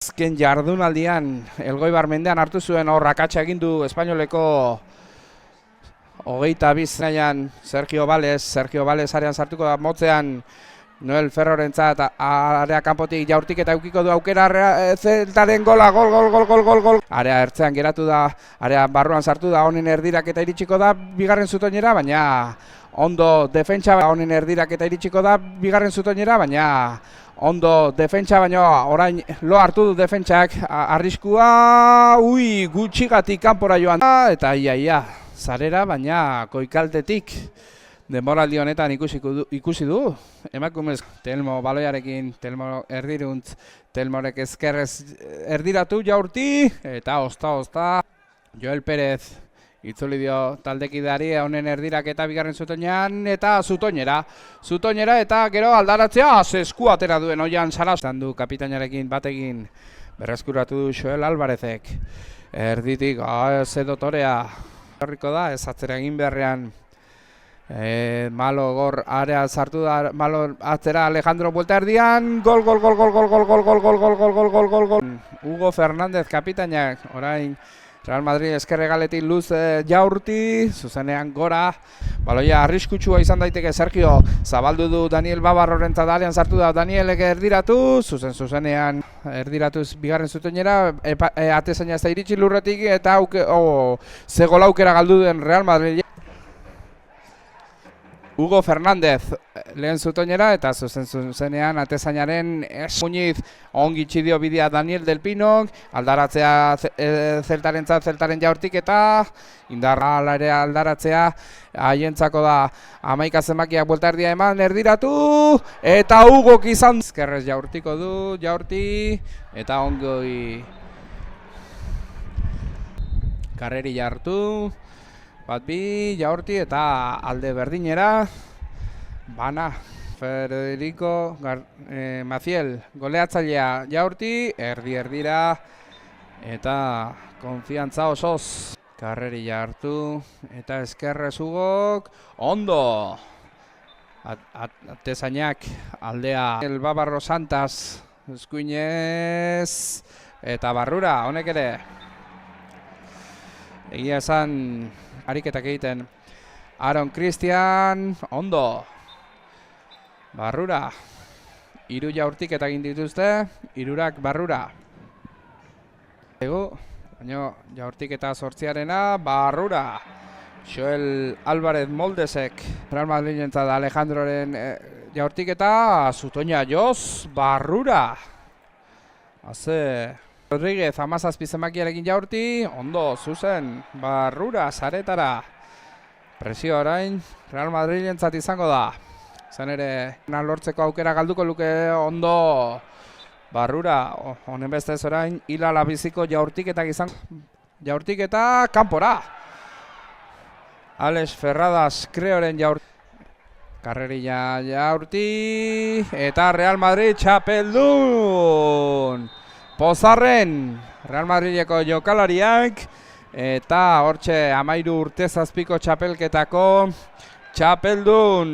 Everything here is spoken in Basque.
Azken jardunaldian Elgoibar mendean hartu zuen hor akatsa egin du Espainoleko 22 nahian Sergio Vales arean sartuko da motzean Noel Ferrorentzat area kanpotik jaurtik eta eukiko du aukera Zeltaren gola, gol. Area ertzean geratu da, area barruan sartu da, honen erdirak eta iritsiko da bigarren zutoinera, baina ondo defentsa honen erdirak eta iritsiko da bigarren zutoinera, baina ondo defentsa, baina orain lo hartu du defentsak arriskua, gutxigatik kanpora joan da, eta ia, zarera, baina koikaltetik. Denboraldi honetan ikusi du, emakumez Telmo baloiarekin, Telmo erdiruntz, Telmorek ezkerrez erdiratu jaurti, eta osta, Joel Pérez itzuli dio taldekideari honen erdirak eta bigarren zutoinean, eta zutoinera eta gero aldaratzea, esku atera duen oian saraztan du kapitainarekin batekin berreskuratu du Joel Alvarezek, erditik, ze dotorea, horriko da, ez atzera egin beharrean, malo gor area sartu da, malo atzera Alejandro buelta erdian, gol. Hugo Fernández kapitainak, orain Real Madrid eskerre galetik luz jaurti, zuzenean gora, baloia arriskutsua izan daiteke Sergio, zabaldu du Daniel Babarrorentzat dalean sartu da Danielek erdiratu, zuzenean erdiratuz bigarren zutoinera, atezaina ez da iritsi lurretik eta ze gol aukera galdu duen Real Madrid. Hugo Fernández lehen zutoinera eta zuzenean atezainaren Muñiz ongi txidio bidea Daniel Del Pinok, aldaratzea zeltaren jaurtik eta indarra ere aldaratzea haientzako da 11 zenbakiak buelta erdia eman erdiratu eta Hugok izan ezkerrez jaurtiko du, jaurti eta ongoi karreri jartu. Bat bi, jaurti eta alde berdinera, Bana, Federico Maciel, goleatzailea jaurti, erdira eta konfiantza osoz. Karreri jartu eta ezkerrez Hugok, ondo! Atezainak aldea, El Babarro Santas, eskuinez eta barrura, honek ere. Egia esan, ariketak egiten Aaron Christian, ondo barrura 3 jaurtiketak egin dituzte, 3 barrura baina jaurtiketa 8arena barrura Joel Alvarez Moldesek Real Madridentzat Alejandroren jaurtiketa zutoina joz barrura Rodríguez, 17 zenbakiarekin jaurti, ondo, zuzen, barrura, saretara. Presio orain, Real Madridentzat izango da. Zan ere, lortzeko aukera galduko luke ondo, barrura, honen bestez orain, hila labiziko jaurtiketak izango. Jaurtiketa, kanpora. Alex Ferradas, Kreoren jaurti. Karrerilla jaurti, eta Real Madrid txapeldun. Pozarren, Real Madrideko jokalariak, eta hortxe 13 urte zazpiko txapelketako txapeldun.